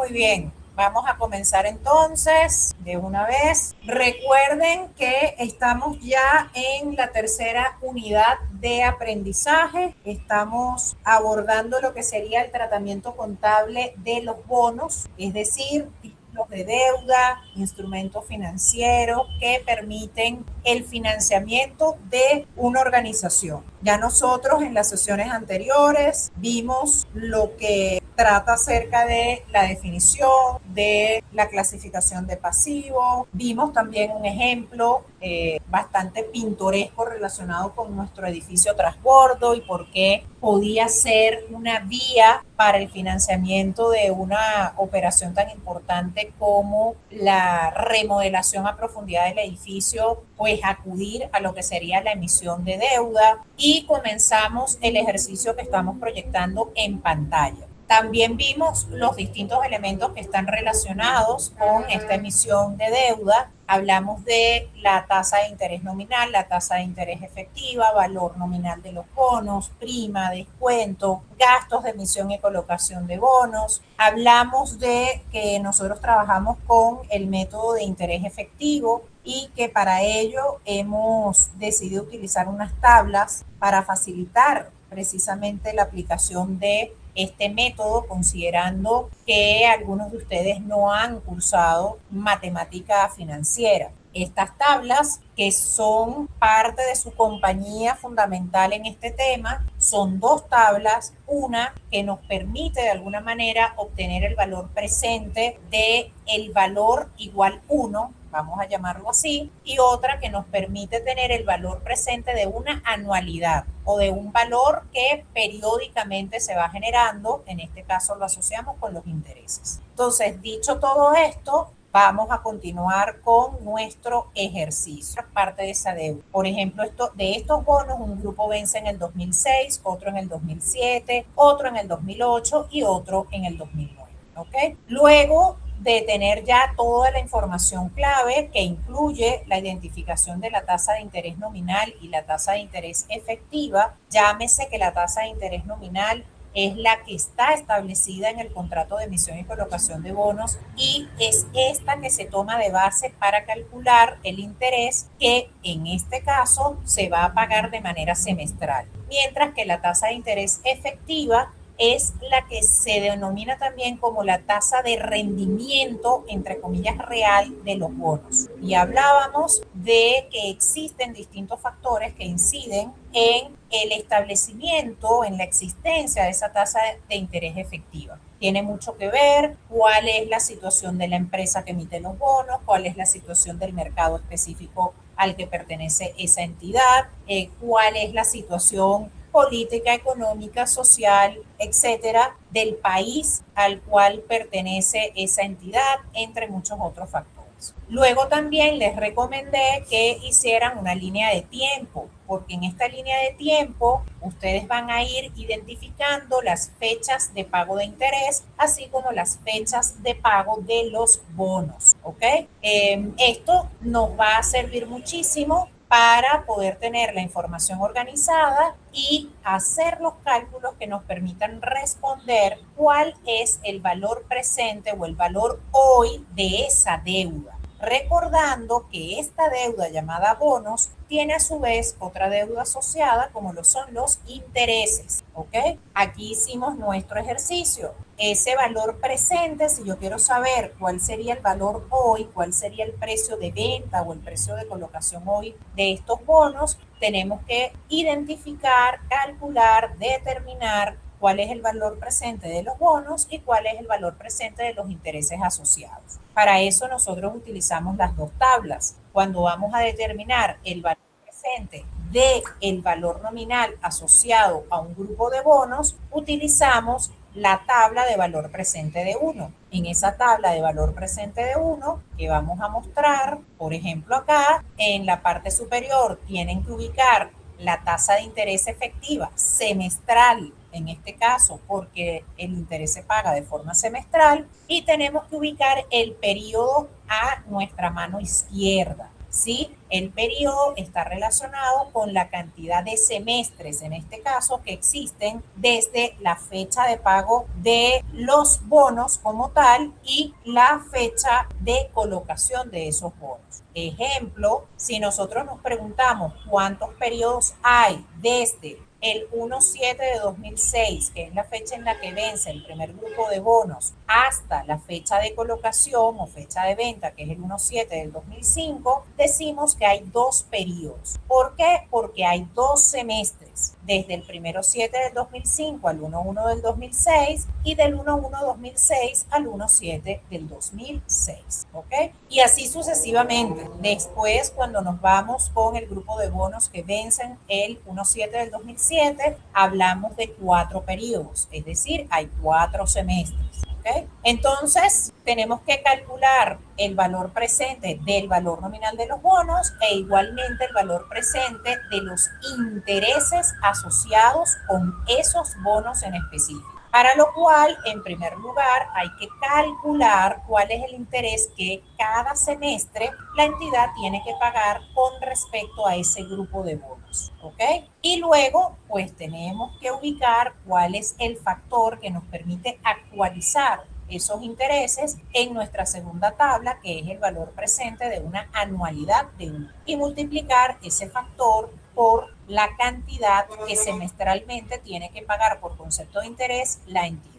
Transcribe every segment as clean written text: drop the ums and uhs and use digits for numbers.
Muy bien, vamos a comenzar entonces de una vez. Recuerden que estamos ya en la tercera unidad de aprendizaje. Estamos abordando lo que sería el tratamiento contable de los bonos, es decir, títulos de deuda, instrumentos financieros que permiten el financiamiento de una organización. Ya nosotros en las sesiones anteriores vimos lo que trata acerca de la definición, de la clasificación de pasivos. Vimos también un ejemplo bastante pintoresco relacionado con nuestro edificio transbordo y por qué podía ser una vía para el financiamiento de una operación tan importante como la remodelación a profundidad del edificio, pues acudir a lo que sería la emisión de deuda, y comenzamos el ejercicio que estamos proyectando en pantalla. También vimos los distintos elementos que están relacionados con esta emisión de deuda. Hablamos de la tasa de interés nominal, la tasa de interés efectiva, valor nominal de los bonos, prima, descuento, gastos de emisión y colocación de bonos. Hablamos de que nosotros trabajamos con el método de interés efectivo y que para ello hemos decidido utilizar unas tablas para facilitar precisamente la aplicación de este método, considerando que algunos de ustedes no han cursado matemática financiera. Estas tablas, que son parte de su compañía fundamental en este tema, son dos tablas, una que nos permite de alguna manera obtener el valor presente de el valor igual 1, vamos a llamarlo así, y otra que nos permite tener el valor presente de una anualidad o de un valor que periódicamente se va generando. En este caso lo asociamos con los intereses. Entonces, dicho todo esto, vamos a continuar con nuestro ejercicio, parte de esa deuda. Por ejemplo, de estos bonos, un grupo vence en el 2006, otro en el 2007, otro en el 2008 y otro en el 2009. ¿Ok? Luego de tener ya toda la información clave, que incluye la identificación de la tasa de interés nominal y la tasa de interés efectiva, llámese que la tasa de interés nominal es la que está establecida en el contrato de emisión y colocación de bonos y es esta que se toma de base para calcular el interés, que en este caso se va a pagar de manera semestral, mientras que la tasa de interés efectiva es la que se denomina también como la tasa de rendimiento, entre comillas, real de los bonos. Y hablábamos de que existen distintos factores que inciden en el establecimiento, en la existencia de esa tasa de interés efectiva. Tiene mucho que ver cuál es la situación de la empresa que emite los bonos, cuál es la situación del mercado específico al que pertenece esa entidad, cuál es la situación política, económica, social, etcétera, del país al cual pertenece esa entidad, entre muchos otros factores. Luego también les recomendé que hicieran una línea de tiempo, porque en esta línea de tiempo ustedes van a ir identificando las fechas de pago de interés, así como las fechas de pago de los bonos, ¿ok? Esto nos va a servir muchísimo para poder tener la información organizada y hacer los cálculos que nos permitan responder cuál es el valor presente o el valor hoy de esa deuda. Recordando que esta deuda llamada bonos tiene a su vez otra deuda asociada, como lo son los intereses, ¿ok? Aquí hicimos nuestro ejercicio. Ese valor presente, si yo quiero saber cuál sería el valor hoy, cuál sería el precio de venta o el precio de colocación hoy de estos bonos, tenemos que identificar, calcular, determinar cuál es el valor presente de los bonos y cuál es el valor presente de los intereses asociados. Para eso nosotros utilizamos las dos tablas. Cuando vamos a determinar el valor presente del valor nominal asociado a un grupo de bonos, utilizamos la tabla de valor presente de 1. En esa tabla de valor presente de 1 que vamos a mostrar, por ejemplo acá, en la parte superior tienen que ubicar la tasa de interés efectiva semestral, en este caso porque el interés se paga de forma semestral, y tenemos que ubicar el periodo a nuestra mano izquierda. si el periodo está relacionado con la cantidad de semestres, en este caso, que existen desde la fecha de pago de los bonos como tal y la fecha de colocación de esos bonos. Ejemplo, si nosotros nos preguntamos cuántos periodos hay desde el 1/7 de 2006, que es la fecha en la que vence el primer grupo de bonos, hasta la fecha de colocación o fecha de venta, que es el 1/7 del 2005, decimos que hay dos periodos. ¿Por qué? Porque hay dos semestres, desde el 1/7 del 2005 al 1/1 del 2006 y del 1/1/2006 al 1/7 del 2006. ¿Ok? Y así sucesivamente. Después, cuando nos vamos con el grupo de bonos que vencen el 1/7 del 2007, hablamos de 4 periodos, es decir, hay 4 semestres. ¿Okay? Entonces, tenemos que calcular el valor presente del valor nominal de los bonos e igualmente el valor presente de los intereses asociados con esos bonos en específico. Para lo cual, en primer lugar, hay que calcular cuál es el interés que cada semestre la entidad tiene que pagar con respecto a ese grupo de bonos. ¿Ok? Y luego, pues tenemos que ubicar cuál es el factor que nos permite actualizar esos intereses en nuestra segunda tabla, que es el valor presente de una anualidad de 1, y multiplicar ese factor por la cantidad que semestralmente tiene que pagar por concepto de interés la entidad.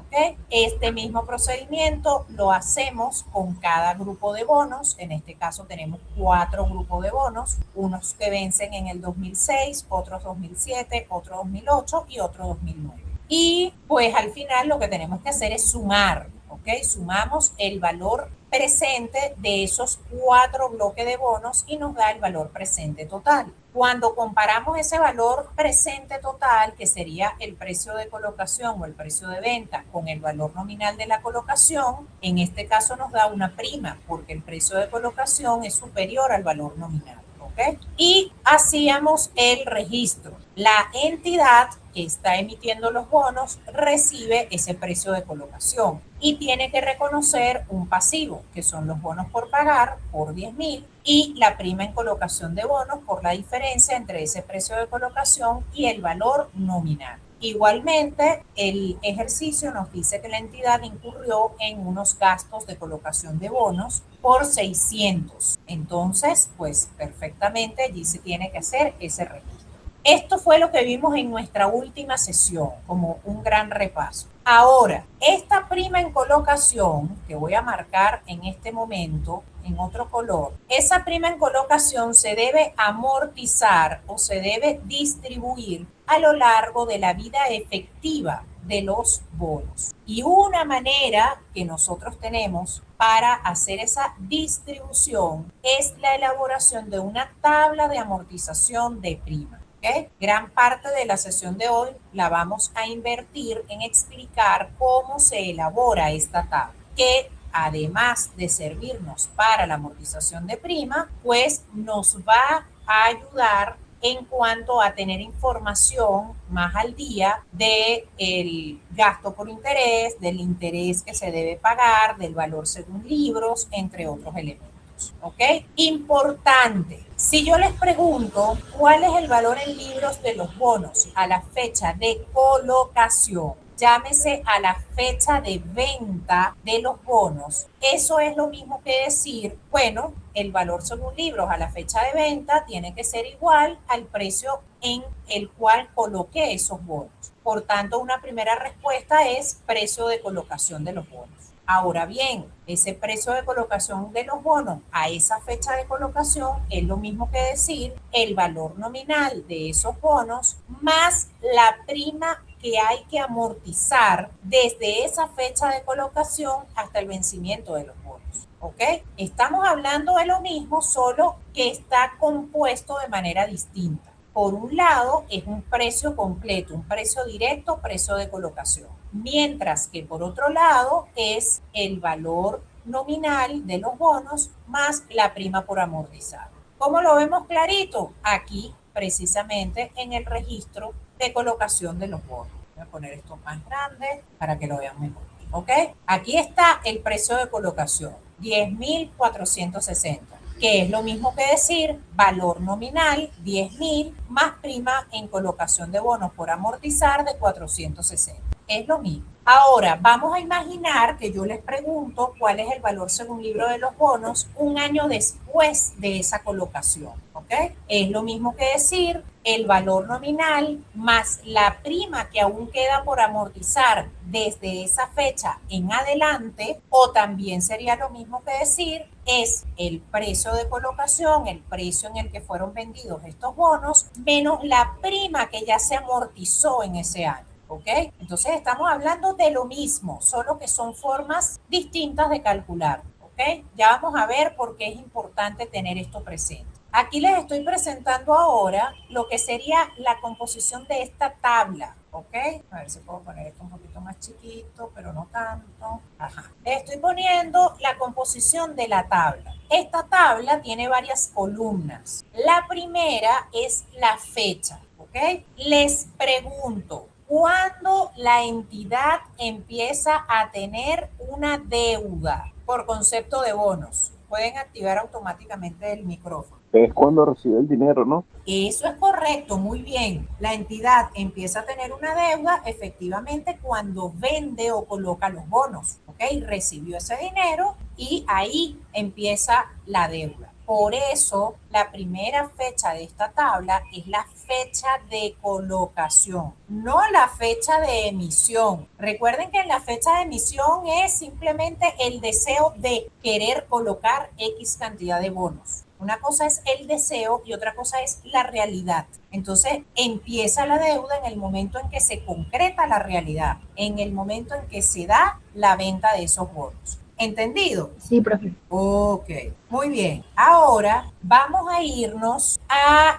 ¿Okay? Este mismo procedimiento lo hacemos con cada grupo de bonos. En este caso tenemos 4 grupos de bonos, unos que vencen en el 2006, otros 2007, otros 2008 y otros 2009. Y pues al final lo que tenemos que hacer es sumar, ¿ok? Sumamos el valor presente de esos 4 bloques de bonos y nos da el valor presente total. Cuando comparamos ese valor presente total, que sería el precio de colocación o el precio de venta, con el valor nominal de la colocación, en este caso nos da una prima, porque el precio de colocación es superior al valor nominal. ¿Okay? Y hacíamos el registro. La entidad que está emitiendo los bonos recibe ese precio de colocación y tiene que reconocer un pasivo, que son los bonos por pagar por 10,000 y la prima en colocación de bonos por la diferencia entre ese precio de colocación y el valor nominal. Igualmente, el ejercicio nos dice que la entidad incurrió en unos gastos de colocación de bonos por 600. Entonces, pues perfectamente allí se tiene que hacer ese registro. Esto fue lo que vimos en nuestra última sesión, como un gran repaso. Ahora, esta prima en colocación, que voy a marcar en este momento en otro color, esa prima en colocación se debe amortizar o se debe distribuir a lo largo de la vida efectiva de los bonos. Y una manera que nosotros tenemos para hacer esa distribución es la elaboración de una tabla de amortización de prima. ¿Okay? Gran parte de la sesión de hoy la vamos a invertir en explicar cómo se elabora esta tabla, que además de servirnos para la amortización de prima, pues nos va a ayudar en cuanto a tener información más al día del gasto por interés, del interés que se debe pagar, del valor según libros, entre otros elementos. ¿Ok? Importante. Si yo les pregunto cuál es el valor en libros de los bonos a la fecha de colocación, llámese a la fecha de venta de los bonos, eso es lo mismo que decir, bueno, el valor según libros a la fecha de venta tiene que ser igual al precio en el cual coloqué esos bonos. Por tanto, una primera respuesta es precio de colocación de los bonos. Ahora bien, ese precio de colocación de los bonos a esa fecha de colocación es lo mismo que decir el valor nominal de esos bonos más la prima que hay que amortizar desde esa fecha de colocación hasta el vencimiento de los bonos. ¿Ok? Estamos hablando de lo mismo, solo que está compuesto de manera distinta. Por un lado, es un precio completo, un precio directo, precio de colocación. Mientras que por otro lado es el valor nominal de los bonos más la prima por amortizar. ¿Cómo lo vemos clarito? Aquí, precisamente, en el registro de colocación de los bonos. Voy a poner esto más grande para que lo vean mejor. ¿Ok? Aquí está el precio de colocación, 10,460. que es lo mismo que decir valor nominal 10.000 más prima en colocación de bonos por amortizar de 460. Es lo mismo. Ahora, vamos a imaginar que yo les pregunto cuál es el valor según libro de los bonos un año después de esa colocación, ¿ok? Es lo mismo que decir el valor nominal más la prima que aún queda por amortizar desde esa fecha en adelante, o también sería lo mismo que decir es el precio de colocación, el precio en el que fueron vendidos estos bonos, menos la prima que ya se amortizó en ese año. ¿Ok? Entonces estamos hablando de lo mismo, solo que son formas distintas de calcular. ¿Ok? Ya vamos a ver por qué es importante tener esto presente. Aquí les estoy presentando ahora lo que sería la composición de esta tabla. ¿Ok? A ver si puedo poner esto un poquito más chiquito, pero no tanto. Ajá. Les estoy poniendo la composición de la tabla. Esta tabla tiene varias columnas. La primera es la fecha. ¿Ok? Les pregunto, ¿cuándo la entidad empieza a tener una deuda por concepto de bonos? Pueden activar automáticamente el micrófono. Es cuando recibe el dinero, ¿no? Eso es correcto, muy bien. La entidad empieza a tener una deuda efectivamente cuando vende o coloca los bonos, ¿ok? Recibió ese dinero y ahí empieza la deuda. Por eso, la primera fecha de esta tabla es la fecha de colocación, no la fecha de emisión. Recuerden que en la fecha de emisión es simplemente el deseo de querer colocar X cantidad de bonos. Una cosa es el deseo y otra cosa es la realidad. Entonces empieza la deuda en el momento en que se concreta la realidad, en el momento en que se da la venta de esos bonos. ¿Entendido? Sí, profe. Ok, muy bien. Ahora vamos a irnos a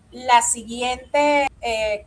la siguiente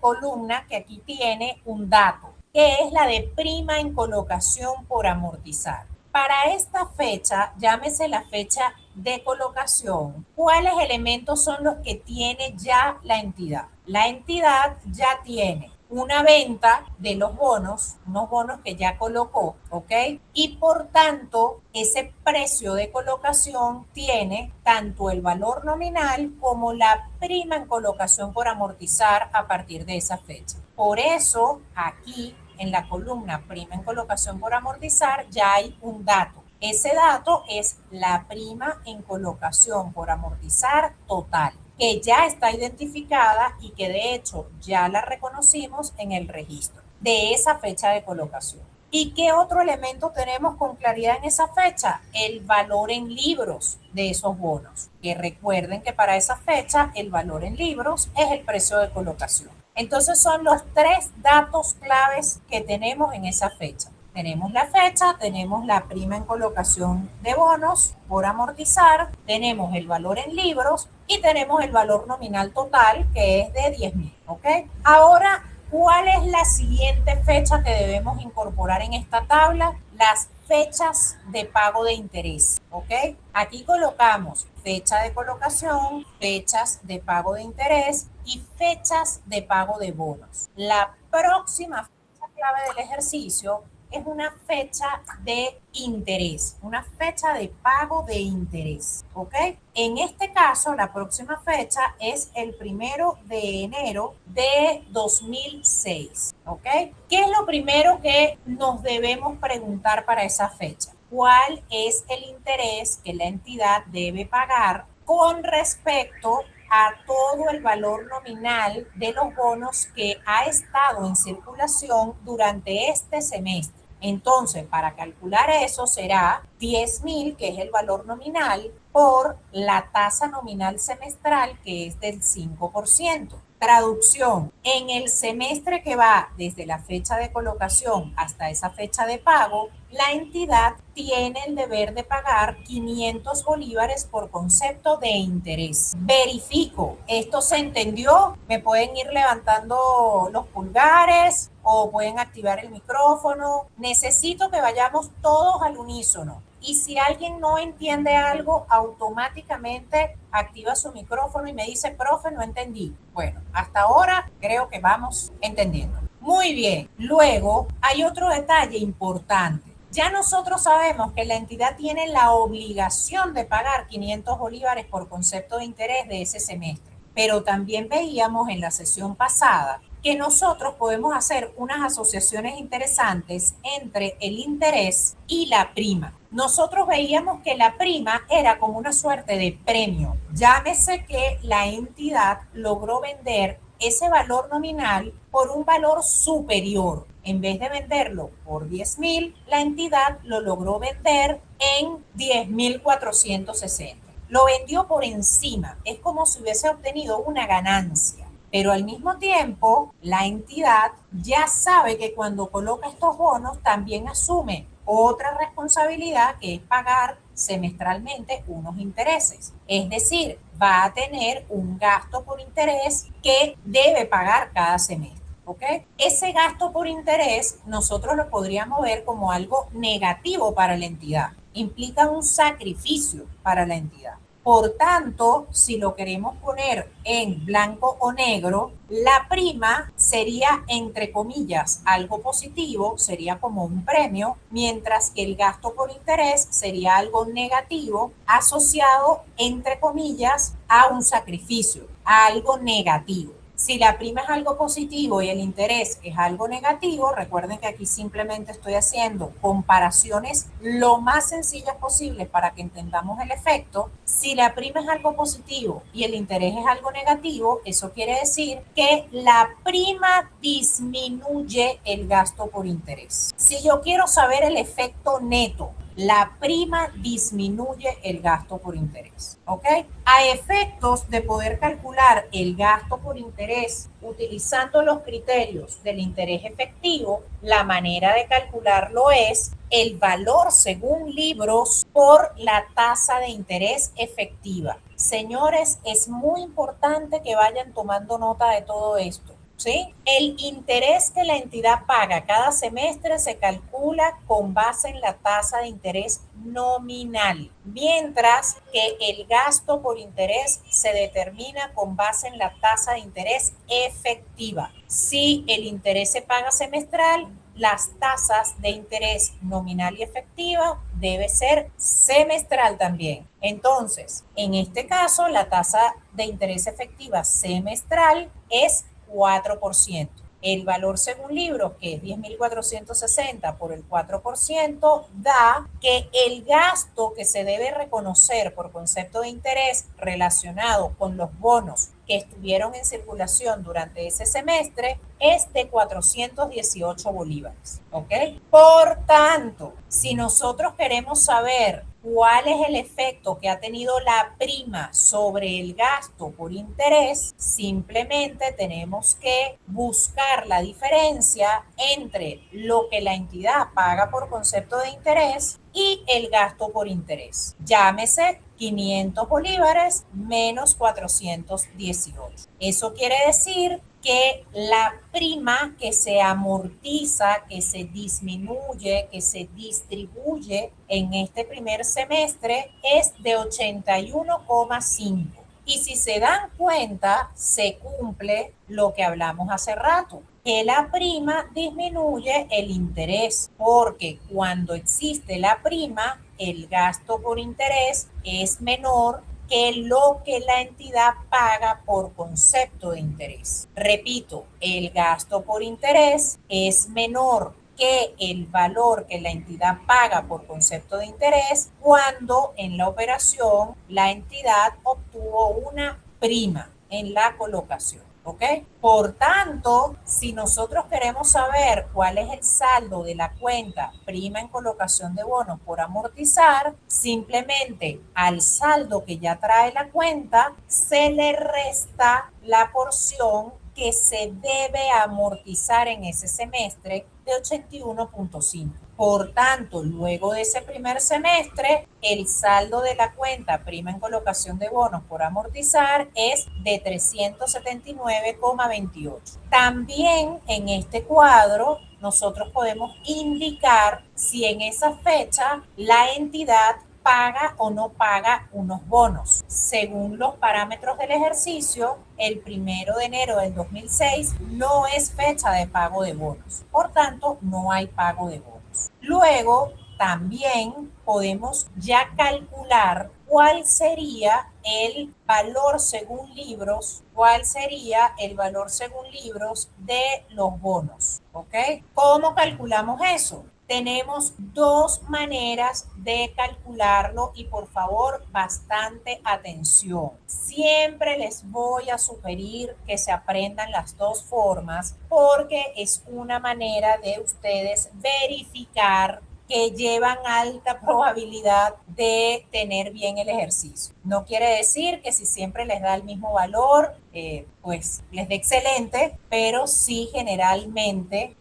columna que aquí tiene un dato, que es la de prima en colocación por amortizar. Para esta fecha, llámese la fecha de colocación, ¿cuáles elementos son los que tiene ya la entidad? La entidad ya tiene una venta de los bonos, unos bonos que ya colocó, ¿ok? Y por tanto, ese precio de colocación tiene tanto el valor nominal como la prima en colocación por amortizar a partir de esa fecha. Por eso, aquí en la columna prima en colocación por amortizar ya hay un dato. Ese dato es la prima en colocación por amortizar total, que ya está identificada y que de hecho ya la reconocimos en el registro de esa fecha de colocación. ¿Y qué otro elemento tenemos con claridad en esa fecha? El valor en libros de esos bonos. Que recuerden que para esa fecha el valor en libros es el precio de colocación. Entonces son los tres datos claves que tenemos en esa fecha. Tenemos la fecha, tenemos la prima en colocación de bonos por amortizar, tenemos el valor en libros y tenemos el valor nominal total, que es de 10.000, ¿ok? Ahora, ¿cuál es la siguiente fecha que debemos incorporar en esta tabla? Las fechas de pago de interés, ¿ok? Aquí colocamos fecha de colocación, fechas de pago de interés y fechas de pago de bonos. La próxima fecha clave del ejercicio es una fecha de interés, una fecha de pago de interés, ¿ok? En este caso, la próxima fecha es el 1 de enero de 2006, ¿ok? ¿Qué es lo primero que nos debemos preguntar para esa fecha? ¿Cuál es el interés que la entidad debe pagar con respecto a todo el valor nominal de los bonos que ha estado en circulación durante este semestre? Entonces, para calcular eso será 10.000, que es el valor nominal, por la tasa nominal semestral, que es del 5%. Traducción, en el semestre que va desde la fecha de colocación hasta esa fecha de pago, la entidad tiene el deber de pagar 500 bolívares por concepto de interés. Verifico, ¿esto se entendió? Me pueden ir levantando los pulgares o pueden activar el micrófono. Necesito que vayamos todos al unísono. Y si alguien no entiende algo, automáticamente activa su micrófono y me dice, profe, no entendí. Bueno, hasta ahora creo que vamos entendiendo. Muy bien. Luego hay otro detalle importante. Ya nosotros sabemos que la entidad tiene la obligación de pagar 500 bolívares por concepto de interés de ese semestre, pero también veíamos en la sesión pasada que nosotros podemos hacer unas asociaciones interesantes entre el interés y la prima. Nosotros veíamos que la prima era como una suerte de premio. Llámese que la entidad logró vender ese valor nominal por un valor superior. En vez de venderlo por 10.000, la entidad lo logró vender en 10.460. Lo vendió por encima. Es como si hubiese obtenido una ganancia. Pero al mismo tiempo, la entidad ya sabe que cuando coloca estos bonos también asume otra responsabilidad, que es pagar semestralmente unos intereses. Es decir, va a tener un gasto por interés que debe pagar cada semestre. ¿Okay? Ese gasto por interés nosotros lo podríamos ver como algo negativo para la entidad. Implica un sacrificio para la entidad. Por tanto, si lo queremos poner en blanco o negro, la prima sería, entre comillas, algo positivo, sería como un premio, mientras que el gasto por interés sería algo negativo asociado, entre comillas, a un sacrificio, a algo negativo. Si la prima es algo positivo y el interés es algo negativo, recuerden que aquí simplemente estoy haciendo comparaciones lo más sencillas posibles para que entendamos el efecto. Si la prima es algo positivo y el interés es algo negativo, eso quiere decir que la prima disminuye el gasto por interés. Si yo quiero saber el efecto neto, la prima disminuye el gasto por interés, ¿ok? A efectos de poder calcular el gasto por interés utilizando los criterios del interés efectivo, la manera de calcularlo es el valor según libros por la tasa de interés efectiva. Señores, es muy importante que vayan tomando nota de todo esto. ¿Sí? El interés que la entidad paga cada semestre se calcula con base en la tasa de interés nominal, mientras que el gasto por interés se determina con base en la tasa de interés efectiva. Si el interés se paga semestral, las tasas de interés nominal y efectiva debe ser semestral también. Entonces, en este caso, la tasa de interés efectiva semestral es 4%. El valor según libros, que es 10.460 por el 4%, da que el gasto que se debe reconocer por concepto de interés relacionado con los bonos que estuvieron en circulación durante ese semestre es de 418 bolívares. ¿Ok? Por tanto, si nosotros queremos saber cuál es el efecto que ha tenido la prima sobre el gasto por interés, simplemente tenemos que buscar la diferencia entre lo que la entidad paga por concepto de interés y el gasto por interés. Llámese 500 bolívares menos 418. Eso quiere decir que la prima que se amortiza, que se disminuye, que se distribuye en este primer semestre es de 81,5. Y si se dan cuenta, se cumple lo que hablamos hace rato, que la prima disminuye el interés, porque cuando existe la prima, el gasto por interés es menor que lo que la entidad paga por concepto de interés. Repito, el gasto por interés es menor que el valor que la entidad paga por concepto de interés cuando en la operación la entidad obtuvo una prima en la colocación. ¿Ok? Por tanto, si nosotros queremos saber cuál es el saldo de la cuenta prima en colocación de bonos por amortizar, simplemente al saldo que ya trae la cuenta se le resta la porción que se debe amortizar en ese semestre de 81,5. Por tanto, luego de ese primer semestre, el saldo de la cuenta prima en colocación de bonos por amortizar es de 379,28. También en este cuadro nosotros podemos indicar si en esa fecha la entidad paga o no paga unos bonos. Según los parámetros del ejercicio, el 1 de enero del 2006 no es fecha de pago de bonos. Por tanto, no hay pago de bonos. bonos. Luego, también podemos ya calcular cuál sería el valor según libros, de los bonos, ¿ok? ¿Cómo calculamos eso? Tenemos dos maneras de calcularlo y por favor, bastante atención. Siempre les voy a sugerir que se aprendan las dos formas porque es una manera de ustedes verificar que llevan alta probabilidad de tener bien el ejercicio. No quiere decir que si siempre les da el mismo valor, pues les dé excelente, pero sí generalmente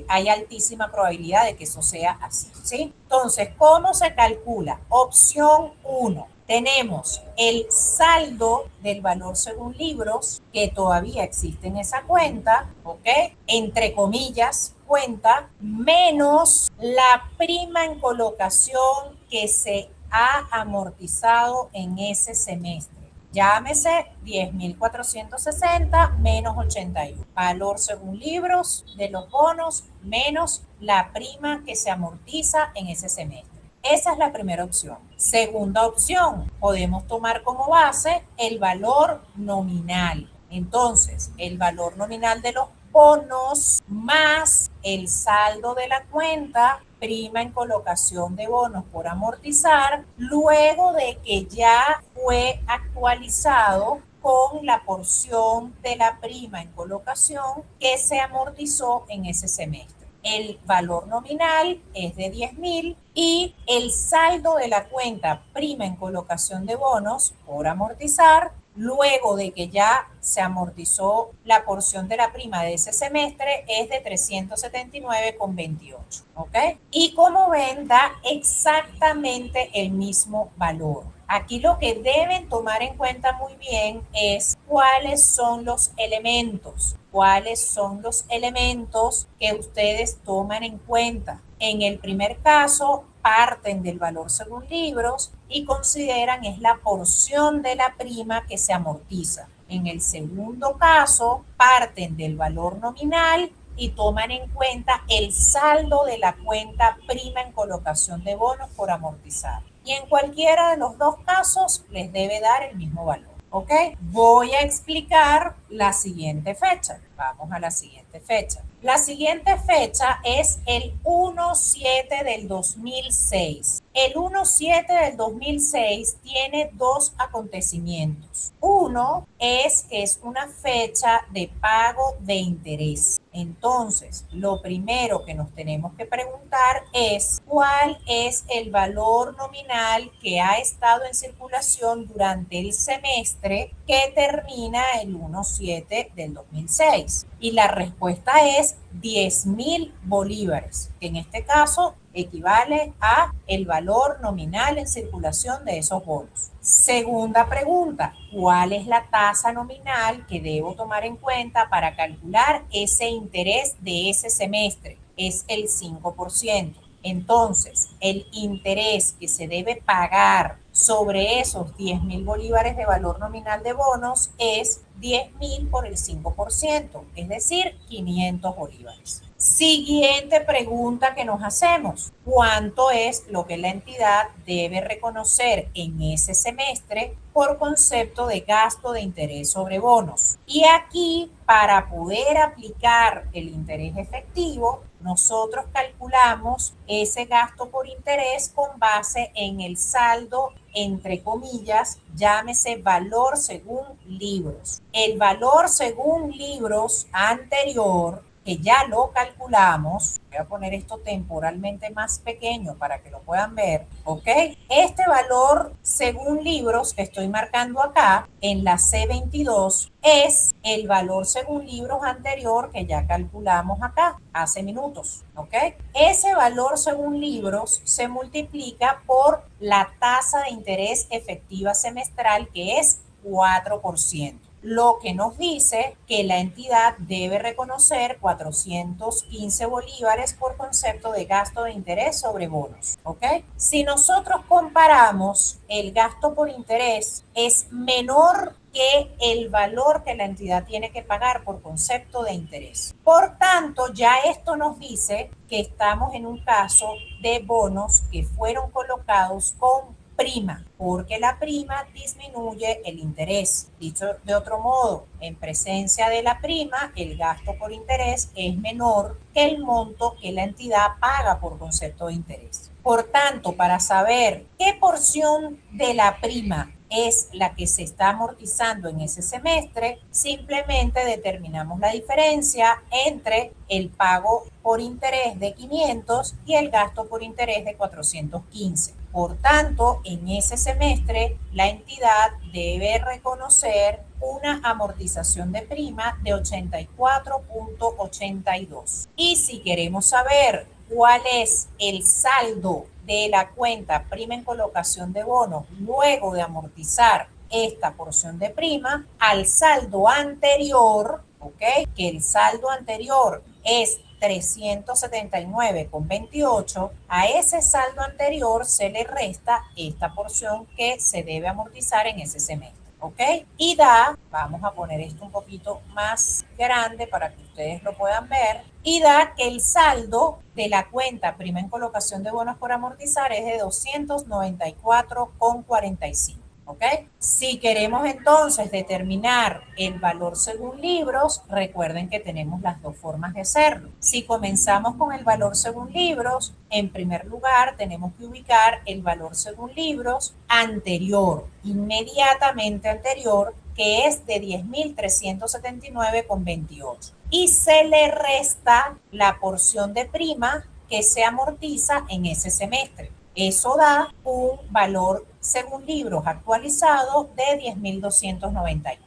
hay altísima probabilidad de que eso sea así, ¿sí? Entonces, ¿cómo se calcula? Opción 1. Tenemos el saldo del valor según libros que todavía existe en esa cuenta, ¿ok? Entre comillas, cuenta, menos la prima en colocación que se ha amortizado en ese semestre. Llámese 10.460 menos 81. Valor según libros de los bonos menos la prima que se amortiza en ese semestre. Esa es la primera opción. Segunda opción, podemos tomar como base el valor nominal. Entonces, el valor nominal de los bonos más el saldo de la cuenta, prima en colocación de bonos por amortizar, luego de que ya fue actualizado con la porción de la prima en colocación que se amortizó en ese semestre. El valor nominal es de 10.000 y el saldo de la cuenta prima en colocación de bonos por amortizar, luego de que ya se amortizó la porción de la prima de ese semestre, es de 379,28, ¿ok? Y como ven, da exactamente el mismo valor. Aquí lo que deben tomar en cuenta muy bien es cuáles son los elementos que ustedes toman en cuenta. En el primer caso, parten del valor según libros y consideran es la porción de la prima que se amortiza. En el segundo caso, parten del valor nominal y toman en cuenta el saldo de la cuenta prima en colocación de bonos por amortizar. Y en cualquiera de los dos casos les debe dar el mismo valor. ¿Ok? Voy a explicar la siguiente fecha. Vamos a la siguiente fecha. La siguiente fecha es el 1/7 del 2006. El 1/7 del 2006 tiene dos acontecimientos. Uno es que es una fecha de pago de interés. Entonces, lo primero que nos tenemos que preguntar es cuál es el valor nominal que ha estado en circulación durante el semestre que termina el 1/7 del 2006. Y la respuesta es 10.000 bolívares, que en este caso equivale a el valor nominal en circulación de esos bonos. Segunda pregunta, ¿cuál es la tasa nominal que debo tomar en cuenta para calcular ese interés de ese semestre? Es el 5%. Entonces, el interés que se debe pagar sobre esos 10.000 bolívares de valor nominal de bonos es 10.000 por el 5%, es decir, 500 bolívares. Siguiente pregunta que nos hacemos, ¿cuánto es lo que la entidad debe reconocer en ese semestre por concepto de gasto de interés sobre bonos? Y aquí, para poder aplicar el interés efectivo, nosotros calculamos ese gasto por interés con base en el saldo, entre comillas, llámese valor según libros. El valor según libros anterior, que ya lo calculamos, voy a poner esto temporalmente más pequeño para que lo puedan ver, ¿ok? Este valor según libros que estoy marcando acá en la C22 es el valor según libros anterior que ya calculamos acá hace minutos, ¿ok? Ese valor según libros se multiplica por la tasa de interés efectiva semestral que es 4%. lo que nos dice que la entidad debe reconocer 415 bolívares por concepto de gasto de interés sobre bonos, ¿ok? Si nosotros comparamos, el gasto por interés es menor que el valor que la entidad tiene que pagar por concepto de interés. Por tanto, ya esto nos dice que estamos en un caso de bonos que fueron colocados con prima, porque la prima disminuye el interés. Dicho de otro modo, en presencia de la prima, el gasto por interés es menor que el monto que la entidad paga por concepto de interés. Por tanto, para saber qué porción de la prima es la que se está amortizando en ese semestre, simplemente determinamos la diferencia entre el pago por interés de 500 y el gasto por interés de 415. Por tanto, en ese semestre, la entidad debe reconocer una amortización de prima de 84.82. Y si queremos saber cuál es el saldo de la cuenta prima en colocación de bonos luego de amortizar esta porción de prima al saldo anterior, ¿ok? Que el saldo anterior es 379,28, a ese saldo anterior se le resta esta porción que se debe amortizar en ese semestre, ¿ok? Y da, vamos a poner esto un poquito más grande para que ustedes lo puedan ver, y da que el saldo de la cuenta prima en colocación de bonos por amortizar es de 294,45. ¿Ok? Si queremos entonces determinar el valor según libros, recuerden que tenemos las dos formas de hacerlo. Si comenzamos con el valor según libros, en primer lugar tenemos que ubicar el valor según libros anterior, inmediatamente anterior, que es de 10.379,28. Y se le resta la porción de prima que se amortiza en ese semestre. Eso da un valor según libros actualizado de 10.294,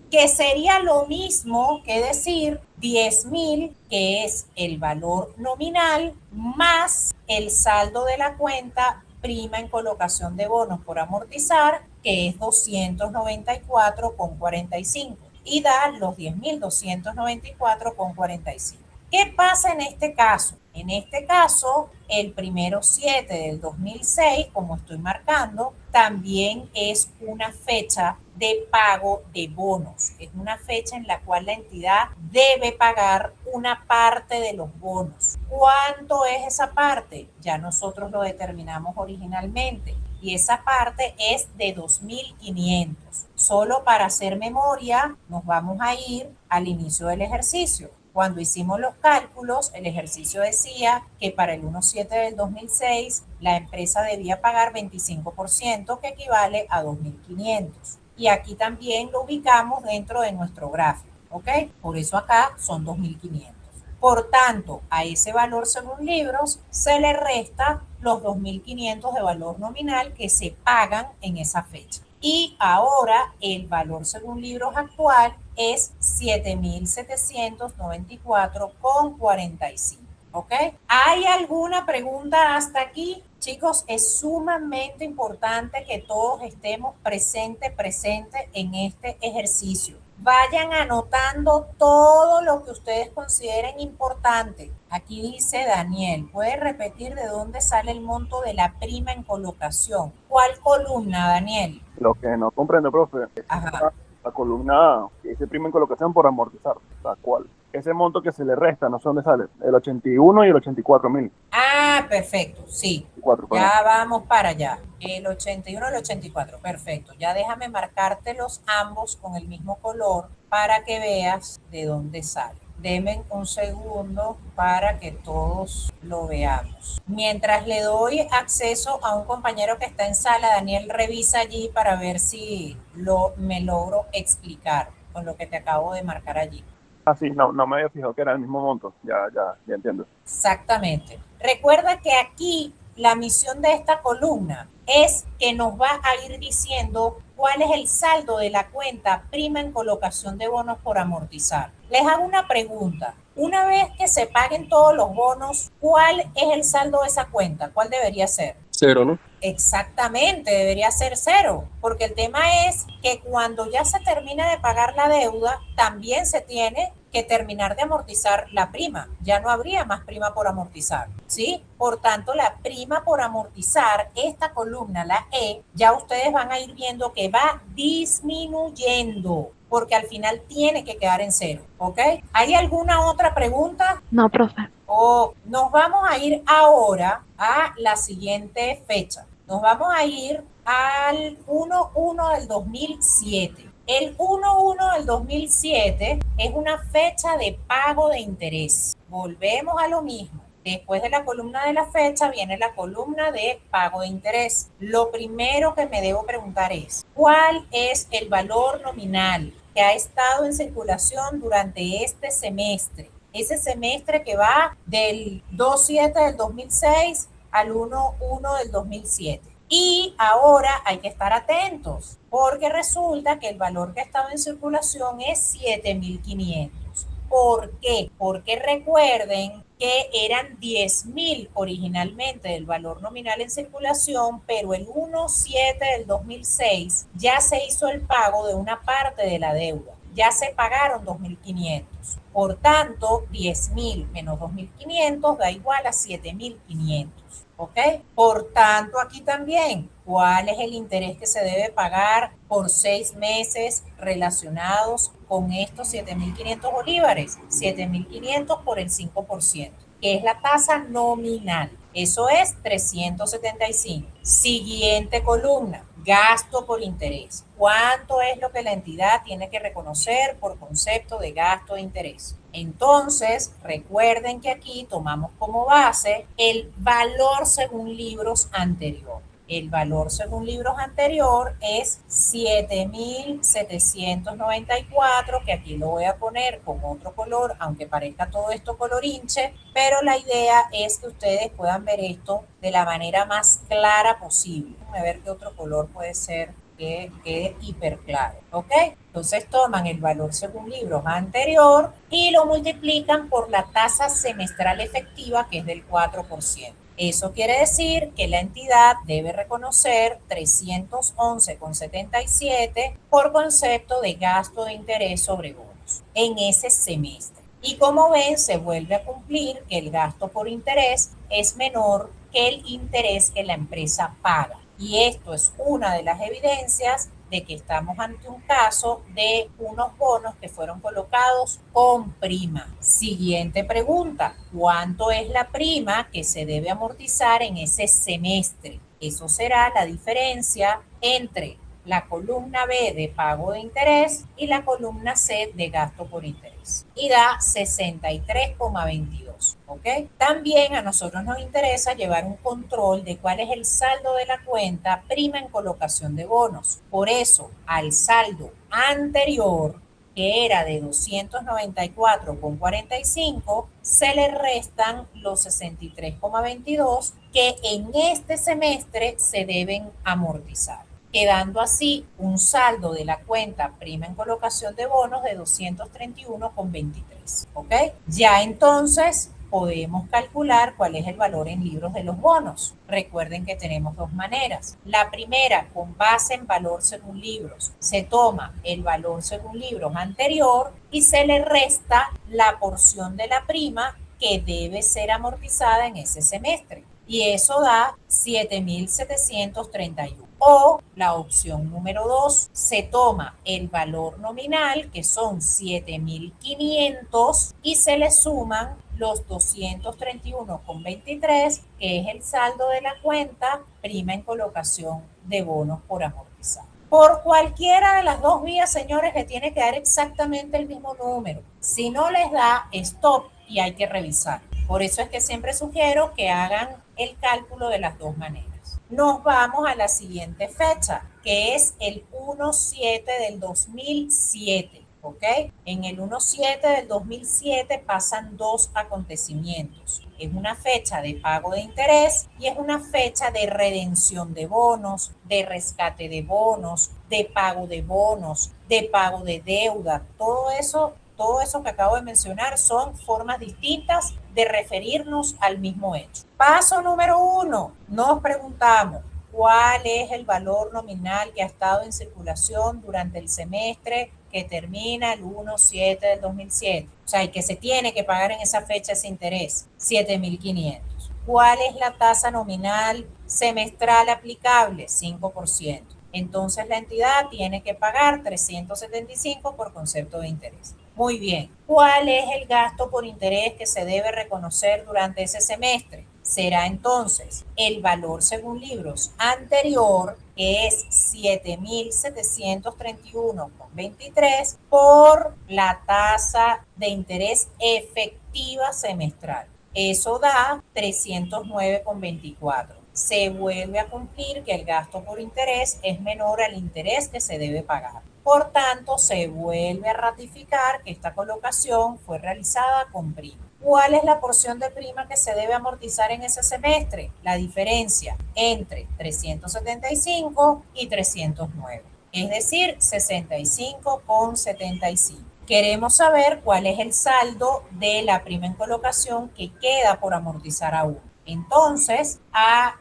que sería lo mismo que decir 10.000, que es el valor nominal, más el saldo de la cuenta prima en colocación de bonos por amortizar, que es 294,45, y da los 10.294,45. ¿Qué pasa en este caso? En este caso, el 1/7 del 2006, como estoy marcando, también es una fecha de pago de bonos. Es una fecha en la cual la entidad debe pagar una parte de los bonos. ¿Cuánto es esa parte? Ya nosotros lo determinamos originalmente. Y esa parte es de 2.500. Solo para hacer memoria, nos vamos a ir al inicio del ejercicio. Cuando hicimos los cálculos, el ejercicio decía que para el 1/7 del 2006 la empresa debía pagar 25%, que equivale a 2.500. Y aquí también lo ubicamos dentro de nuestro gráfico, ¿ok? Por eso acá son 2.500. Por tanto, a ese valor según libros se le resta los 2.500 de valor nominal que se pagan en esa fecha. Y ahora el valor según libros actual es 7.794,45. ¿Ok? ¿Hay alguna pregunta hasta aquí? Chicos, es sumamente importante que todos estemos presentes en este ejercicio. Vayan anotando todo lo que ustedes consideren importante. Aquí dice Daniel, ¿puede repetir de dónde sale el monto de la prima en colocación? ¿Cuál columna, Daniel? Lo que no comprendo, profe, es la columna que dice prima en colocación por amortizar, la cual. Ese monto que se le resta, no sé dónde sale, el 81 y el 84.000. Ah, perfecto, sí. 4, ya vamos para allá. El 81 y el 84, perfecto. Ya déjame marcártelos ambos con el mismo color para que veas de dónde sale. Deme un segundo para que todos lo veamos. Mientras le doy acceso a un compañero que está en sala, Daniel, revisa allí para ver si me logro explicar con lo que te acabo de marcar allí. Ah, sí, no me había fijado que era el mismo monto. Ya entiendo. Exactamente. Recuerda que aquí la misión de esta columna es que nos va a ir diciendo cuál es el saldo de la cuenta prima en colocación de bonos por amortizar. Les hago una pregunta. Una vez que se paguen todos los bonos, ¿cuál es el saldo de esa cuenta? ¿Cuál debería ser? cero, ¿no? Exactamente, debería ser cero, porque el tema es que cuando ya se termina de pagar la deuda, también se tiene que terminar de amortizar la prima. Ya no habría más prima por amortizar, ¿sí? Por tanto, la prima por amortizar, esta columna, la E, ya ustedes van a ir viendo que va disminuyendo, porque al final tiene que quedar en cero, ¿ok? ¿Hay alguna otra pregunta? No, profe. Nos vamos a ir ahora a la siguiente fecha. Nos vamos a ir al 1/1 del 2007. El 1/1 del 2007 es una fecha de pago de interés. Volvemos a lo mismo. Después de la columna de la fecha viene la columna de pago de interés. Lo primero que me debo preguntar es, ¿cuál es el valor nominal que ha estado en circulación durante este semestre? Ese semestre que va del 2/7 del 2006 al 1/1 del 2007. Y ahora hay que estar atentos, porque resulta que el valor que ha estado en circulación es 7.500. ¿Por qué? Porque recuerden que eran 10.000 originalmente del valor nominal en circulación, pero el 1/7 del 2006 ya se hizo el pago de una parte de la deuda. Ya se pagaron 2.500. Por tanto, 10.000 menos 2.500 da igual a 7.500. ¿Ok? Por tanto, aquí también, ¿cuál es el interés que se debe pagar por 6 meses relacionados con estos 7.500 bolívares? 7.500 por el 5%, que es la tasa nominal. Eso es 375. Siguiente columna, gasto por interés. ¿Cuánto es lo que la entidad tiene que reconocer por concepto de gasto de interés? Entonces, recuerden que aquí tomamos como base el valor según libros anterior. El valor según libros anterior es 7.794, que aquí lo voy a poner con otro color, aunque parezca todo esto colorinche, pero la idea es que ustedes puedan ver esto de la manera más clara posible. Vamos a ver qué otro color puede ser que quede hiper claro, ¿ok? Entonces toman el valor según libros anterior y lo multiplican por la tasa semestral efectiva, que es del 4%. Eso quiere decir que la entidad debe reconocer 311,77 por concepto de gasto de interés sobre bonos en ese semestre. Y como ven, se vuelve a cumplir que el gasto por interés es menor que el interés que la empresa paga. Y esto es una de las evidencias de que estamos ante un caso de unos bonos que fueron colocados con prima. Siguiente pregunta, ¿cuánto es la prima que se debe amortizar en ese semestre? Eso será la diferencia entre la columna B de pago de interés y la columna C de gasto por interés. Y da 63,22. ¿Ok? También a nosotros nos interesa llevar un control de cuál es el saldo de la cuenta prima en colocación de bonos. Por eso, al saldo anterior, que era de 294,45, se le restan los 63,22 que en este semestre se deben amortizar, quedando así un saldo de la cuenta prima en colocación de bonos de 231,23. ¿Ok? Ya entonces podemos calcular cuál es el valor en libros de los bonos. Recuerden que tenemos dos maneras. La primera, con base en valor según libros, se toma el valor según libros anterior y se le resta la porción de la prima que debe ser amortizada en ese semestre. Y eso da 7.731. O la opción número 2, se toma el valor nominal, que son 7.500, y se le suman los 231,23, que es el saldo de la cuenta prima en colocación de bonos por amortizar. Por cualquiera de las dos vías, señores, le tiene que dar exactamente el mismo número. Si no les da, stop y hay que revisar. Por eso es que siempre sugiero que hagan el cálculo de las dos maneras. Nos vamos a la siguiente fecha, que es el 1/7 del 2007. ¿Ok? En el 1/7 del 2007 pasan dos acontecimientos. Es una fecha de pago de interés y es una fecha de redención de bonos, de rescate de bonos, de pago de bonos, de pago de deuda. Todo eso todo eso que acabo de mencionar son formas distintas de referirnos al mismo hecho. Paso número 1, nos preguntamos, ¿cuál es el valor nominal que ha estado en circulación durante el semestre que termina el 1/7 del 2007? O sea, y que se tiene que pagar en esa fecha ese interés, 7.500. ¿Cuál es la tasa nominal semestral aplicable? 5%. Entonces la entidad tiene que pagar 375 por concepto de interés. Muy bien. ¿Cuál es el gasto por interés que se debe reconocer durante ese semestre? Será entonces el valor según libros anterior, que es 7.731,23 por la tasa de interés efectiva semestral. Eso da 309,24. Se vuelve a cumplir que el gasto por interés es menor al interés que se debe pagar. Por tanto, se vuelve a ratificar que esta colocación fue realizada con prima. ¿Cuál es la porción de prima que se debe amortizar en ese semestre? La diferencia entre 375 y 309, es decir, 65,75. Queremos saber cuál es el saldo de la prima en colocación que queda por amortizar aún. Entonces, al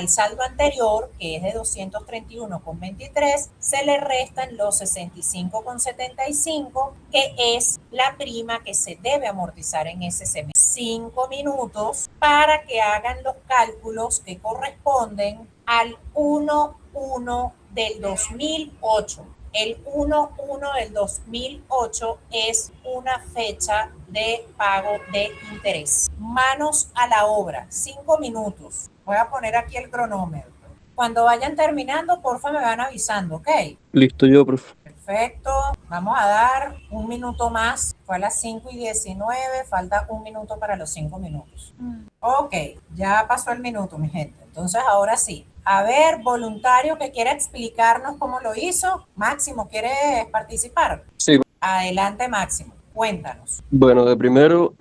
saldo anterior, que es de 231,23, se le restan los 65,75, que es la prima que se debe amortizar en ese semestre. 5 minutos para que hagan los cálculos que corresponden al 1/1 del 2008. El 1/1 del 2008 es una fecha de pago de interés. Manos a la obra, 5 minutos. Voy a poner aquí el cronómetro. Cuando vayan terminando, porfa, me van avisando, ¿ok? Listo yo, profe. Perfecto. Vamos a dar un minuto más. Fue a las 5:19, falta un minuto para los 5 minutos. Ok, ya pasó el minuto, mi gente. Entonces, ahora sí. A ver, voluntario que quiera explicarnos cómo lo hizo. Máximo, ¿quieres participar? Sí. Adelante, Máximo. Cuéntanos. Bueno, de primero,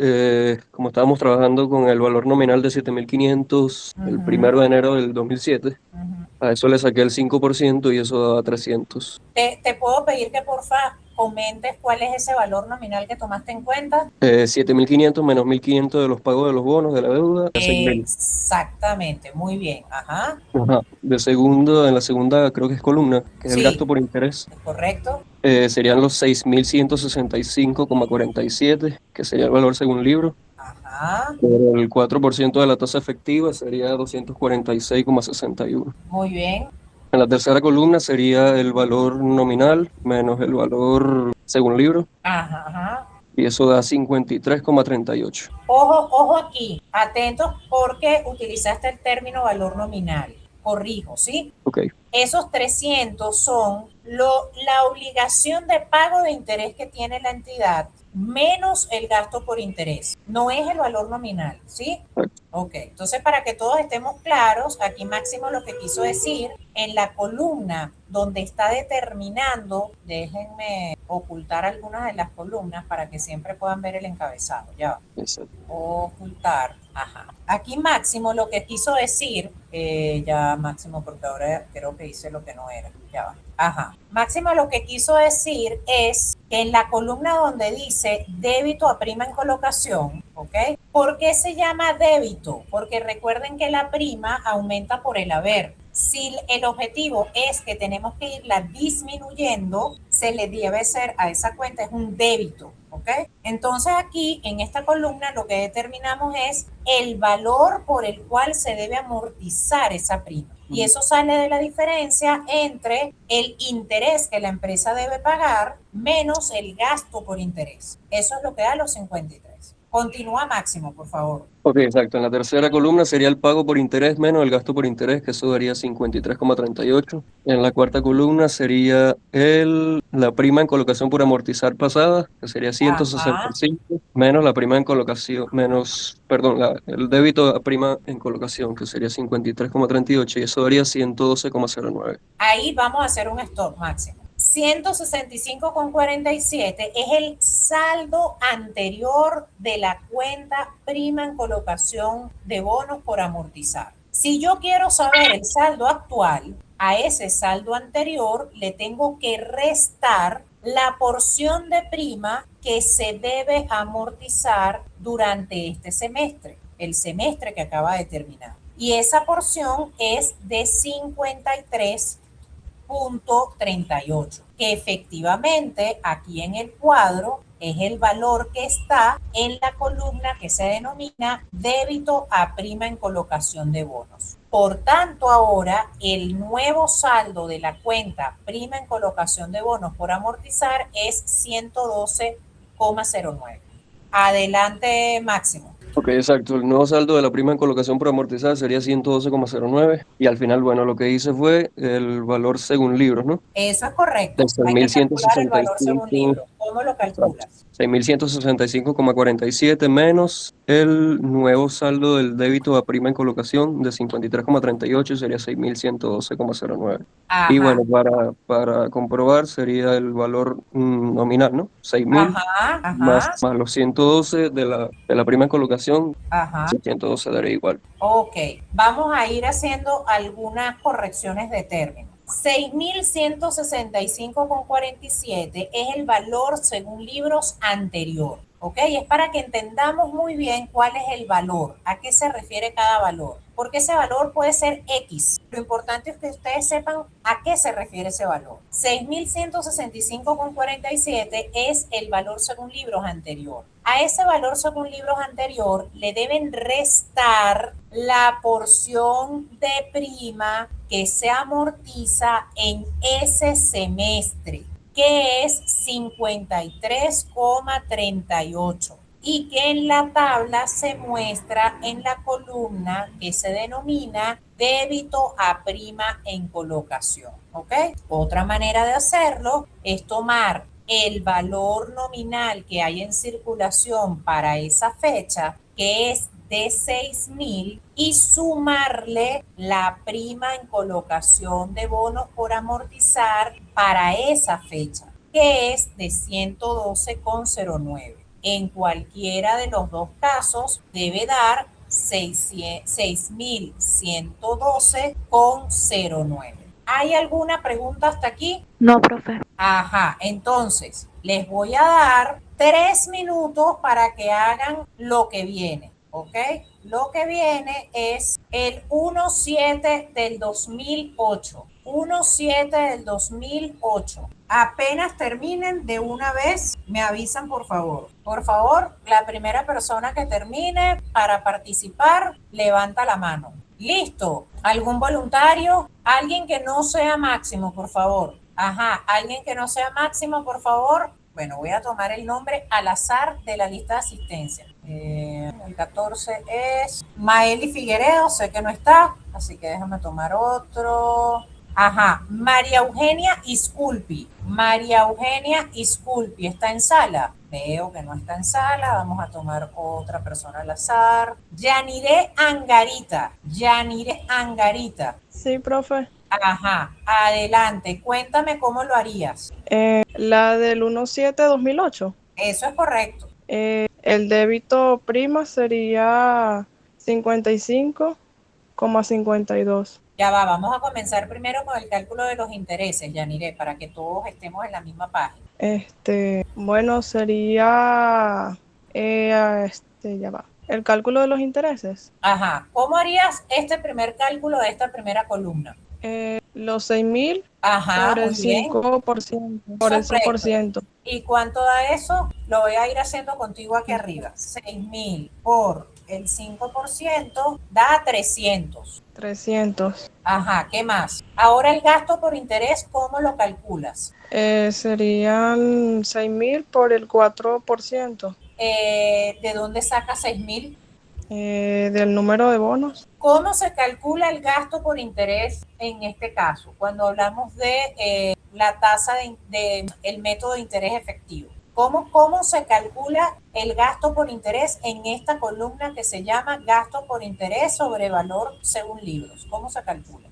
como estábamos trabajando con el valor nominal de 7.500 el 1 de enero del 2007, a eso le saqué el 5% y eso daba 300. ¿Te puedo pedir que porfa comentes cuál es ese valor nominal que tomaste en cuenta? 7.500 menos 1.500 de los pagos de los bonos de la deuda. Exactamente, muy bien. Ajá. Ajá. En la segunda creo que es columna, que es el gasto por interés. Correcto. Serían los 6.165,47, que sería el valor según libro. Ajá. Pero el 4% de la tasa efectiva sería 246,61. Muy bien. En la tercera columna sería el valor nominal menos el valor según libro. Ajá, ajá. Y eso da 53,38. Ojo aquí, atentos porque utilizaste el término valor nominal. Corrijo, ¿sí? Ok. Esos 300 son la obligación de pago de interés que tiene la entidad menos el gasto por interés. No es el valor nominal, ¿sí? Ok, entonces para que todos estemos claros, aquí Máximo lo que quiso decir, en la columna donde está determinando, déjenme ocultar algunas de las columnas para que siempre puedan ver el encabezado, ya va. Exacto. Ocultar, ajá. Aquí Máximo lo que quiso decir, ya Máximo porque ahora creo que hice lo que no era, ya va. Ajá. Máximo lo que quiso decir es que en la columna donde dice débito a prima en colocación, ¿ok? ¿Por qué se llama débito? Porque recuerden que la prima aumenta por el haber. Si el objetivo es que tenemos que irla disminuyendo, se le debe ser a esa cuenta es un débito, ¿ok? Entonces aquí en esta columna lo que determinamos es el valor por el cual se debe amortizar esa prima. Y eso sale de la diferencia entre el interés que la empresa debe pagar menos el gasto por interés. Eso es lo que da los 53. Continúa Máximo, por favor. Ok, exacto. En la tercera columna sería el pago por interés menos el gasto por interés, que eso daría 53,38. En la cuarta columna sería la prima en colocación por amortizar pasada, que sería 165, menos la prima en colocación, el débito a prima en colocación, que sería 53,38, y eso daría 112,09. Ahí vamos a hacer un stop, Máximo. 165,47 es el saldo anterior de la cuenta prima en colocación de bonos por amortizar. Si yo quiero saber el saldo actual, a ese saldo anterior le tengo que restar la porción de prima que se debe amortizar durante este semestre, el semestre que acaba de terminar. Y esa porción es de 53.38, que efectivamente aquí en el cuadro es el valor que está en la columna que se denomina débito a prima en colocación de bonos. Por tanto, ahora el nuevo saldo de la cuenta prima en colocación de bonos por amortizar es 112,09. Adelante, Máximo. Ok, exacto. El nuevo saldo de la prima en colocación por amortizar sería 112,09 y al final, bueno, lo que hice fue el valor según libros, ¿no? Eso es De correcto. Hay que calcular el valor según 6.165. libro. ¿Cómo lo Exacto. calculas? 6.165,47 menos el nuevo saldo del débito a prima en colocación de 53,38 sería 6.112,09. Y Ajá, bueno, para comprobar sería el valor nominal, ¿no? 6.000 ajá, más, ajá, más los 112 de la prima en colocación, ajá. 112 daría igual. Ok, vamos a ir haciendo algunas correcciones de términos. 6.165,47 es el valor según libros anterior. ¿Ok? Es para que entendamos muy bien cuál es el valor, a qué se refiere cada valor, porque ese valor puede ser X. Lo importante es que ustedes sepan a qué se refiere ese valor. 6.165,47 es el valor según libros anterior. A ese valor según libros anterior le deben restar la porción de prima que se amortiza en ese semestre, que es 53,38 y que en la tabla se muestra en la columna que se denomina débito a prima en colocación. ¿Ok? Otra manera de hacerlo es tomar el valor nominal que hay en circulación para esa fecha, que es de 6.000, y sumarle la prima en colocación de bonos por amortizar para esa fecha, que es de 112,09. En cualquiera de los dos casos debe dar 6.112,09. ¿Hay alguna pregunta hasta aquí? No, profe. Ajá, entonces les voy a dar 3 minutos para que hagan lo que viene, ¿ok? Lo que viene es el 1.7 del 2008. 1.7 del 2008. Apenas terminen de una vez, me avisan por favor. Por favor, la primera persona que termine para participar, levanta la mano. Listo. ¿Algún voluntario? Alguien que no sea Máximo, por favor. Ajá, alguien que no sea Máximo, por favor. Bueno, voy a tomar el nombre al azar de la lista de asistencia. El 14 es Maeli Figueredo, sé que no está, así que déjame tomar otro. Ajá, María Eugenia Isculpi. María Eugenia Isculpi, ¿está en sala? Veo que no está en sala, vamos a tomar otra persona al azar. Yanire Angarita. Yanire Angarita. Sí, profe. Ajá, adelante, cuéntame cómo lo harías. La del 1.7/2008. Eso es correcto. El débito prima sería 55,52. Ya va, vamos a comenzar primero con el cálculo de los intereses, Yanire, para que todos estemos en la misma página. Bueno, sería, ya va. El cálculo de los intereses. Ajá, ¿cómo harías este primer cálculo de esta primera columna? Los 6.000 Ajá, por el muy bien. 5%, por el Correcto. 5%. ¿Y cuánto da eso? Lo voy a ir haciendo contigo aquí arriba. 6.000 por el 5% da 300. 300. Ajá, ¿qué más? Ahora el gasto por interés, ¿cómo lo calculas? Serían 6.000 por el 4%. ¿De dónde sacas 6.000? Del número de bonos. ¿Cómo se calcula el gasto por interés en este caso? Cuando hablamos de la tasa el método de interés efectivo. ¿Cómo se calcula el gasto por interés en esta columna que se llama gasto por interés sobre valor según libros? ¿Cómo se calcula?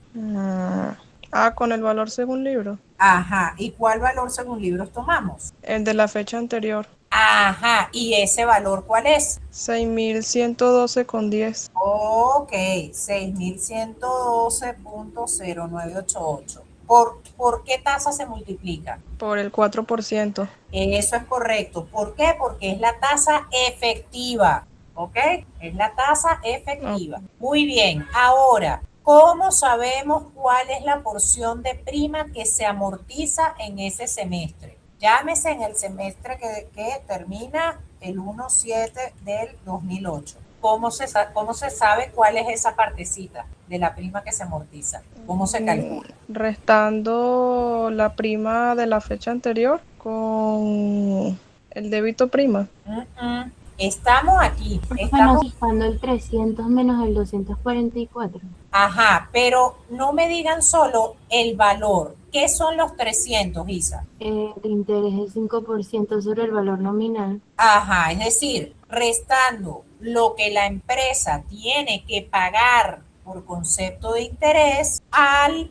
Con el valor según libro. Ajá, ¿y cuál valor según libros tomamos? El de la fecha anterior. Ajá, ¿y ese valor cuál es? 6.112,10. Ok, 6.112.0988. ¿Por qué tasa se multiplica? Por el 4%. Eso es correcto. ¿Por qué? Porque es la tasa efectiva, ¿ok? Es la tasa efectiva. Muy bien. Ahora, ¿cómo sabemos cuál es la porción de prima que se amortiza en ese semestre? Llámese en el semestre que termina el 1/7 del 2008. ¿Cómo se sabe cuál es esa partecita de la prima que se amortiza? ¿Cómo se calcula? Restando la prima de la fecha anterior con el débito prima. Estamos aquí. Estamos fijando el 300 menos el 244. Ajá, pero no me digan solo el valor. ¿Qué son los 300, Isa? El interés es 5% sobre el valor nominal. Ajá, es decir, restando lo que la empresa tiene que pagar por concepto de interés al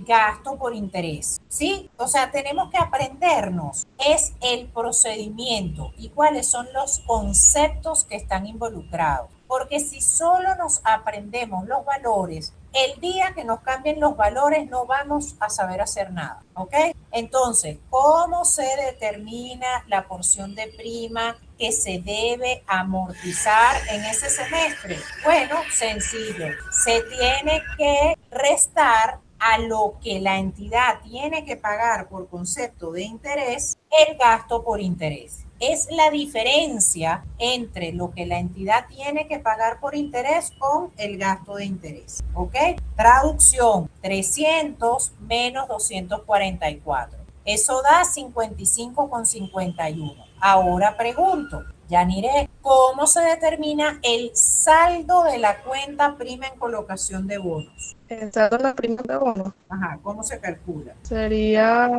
gasto por interés, ¿sí? O sea, tenemos que aprendernos, es el procedimiento y cuáles son los conceptos que están involucrados. Porque si solo nos aprendemos los valores, el día que nos cambien los valores no vamos a saber hacer nada, ¿ok? Entonces, ¿cómo se determina la porción de prima que se debe amortizar en ese semestre? Bueno, sencillo, se tiene que restar a lo que la entidad tiene que pagar por concepto de interés, el gasto por interés. Es la diferencia entre lo que la entidad tiene que pagar por interés con el gasto de interés. ¿Ok? Traducción, 300 menos 244. Eso da 55,51. Ahora pregunto, Yanire, ¿cómo se determina el saldo de la cuenta prima en colocación de bonos? El saldo de la prima de bonos. Ajá, ¿cómo se calcula? Sería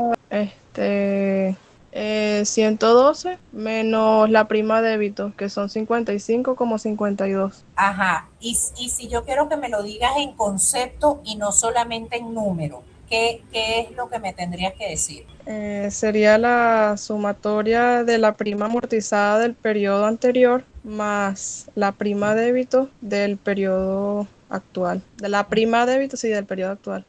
112 menos la prima débito, que son 55,52. Ajá, y si yo quiero que me lo digas en concepto y no solamente en número, ¿qué es lo que me tendrías que decir? Sería la sumatoria de la prima amortizada del periodo anterior más la prima débito del periodo actual. De la prima débito, sí, del periodo actual.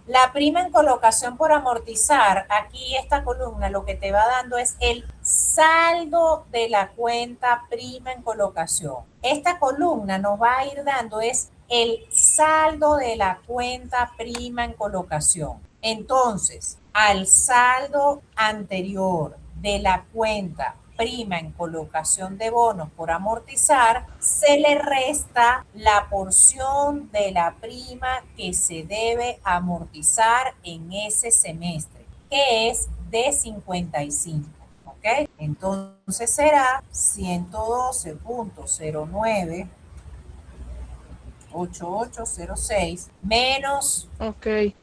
La prima en colocación por amortizar, aquí esta columna lo que te va dando es el saldo de la cuenta prima en colocación. Esta columna nos va a ir dando es el saldo de la cuenta prima en colocación. Entonces, al saldo anterior de la cuenta prima en colocación de bonos por amortizar, se le resta la porción de la prima que se debe amortizar en ese semestre, que es de 55. ¿Ok? Entonces será 112.09 8806 menos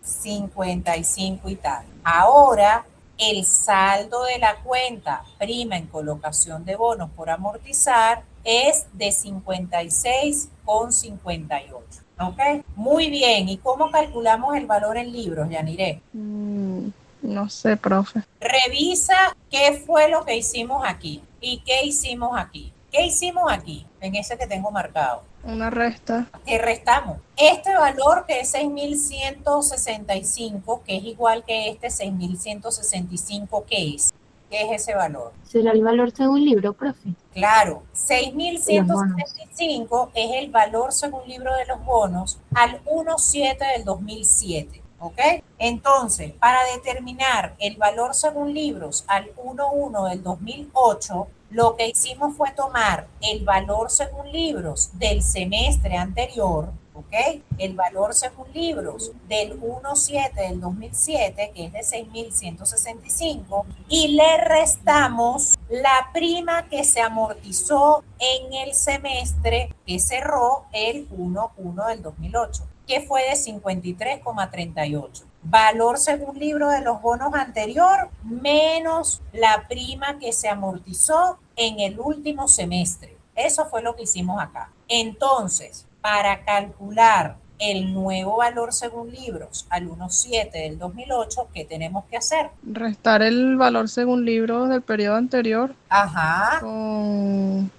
55 y tal. Ahora, el saldo de la cuenta prima en colocación de bonos por amortizar es de 56,58. ¿Ok? Muy bien. ¿Y cómo calculamos el valor en libros, Yanire? No sé, profe. Revisa qué fue lo que hicimos aquí y qué hicimos aquí. ¿Qué hicimos aquí? En ese que tengo marcado. Una resta. ¿Qué restamos? Este valor que es 6.165, que es igual que este 6.165, ¿qué es? ¿Qué es ese valor? ¿Será el valor según libro, profe? Claro, 6.165 es el valor según libro de los bonos al 1/7 del 2007. ¿Ok? Entonces, para determinar el valor según libros al 1/1 del 2008, lo que hicimos fue tomar el valor según libros del semestre anterior, ¿ok? El valor según libros del 1/7 del 2007, que es de 6.165, y le restamos la prima que se amortizó en el semestre que cerró el 1/1 del 2008, que fue de 53,38. Valor según libro de los bonos anterior menos la prima que se amortizó en el último semestre. Eso fue lo que hicimos acá. Entonces, para calcular el nuevo valor según libros al 1/7 del 2008, ¿qué tenemos que hacer? Restar el valor según libros del periodo anterior. Ajá. Con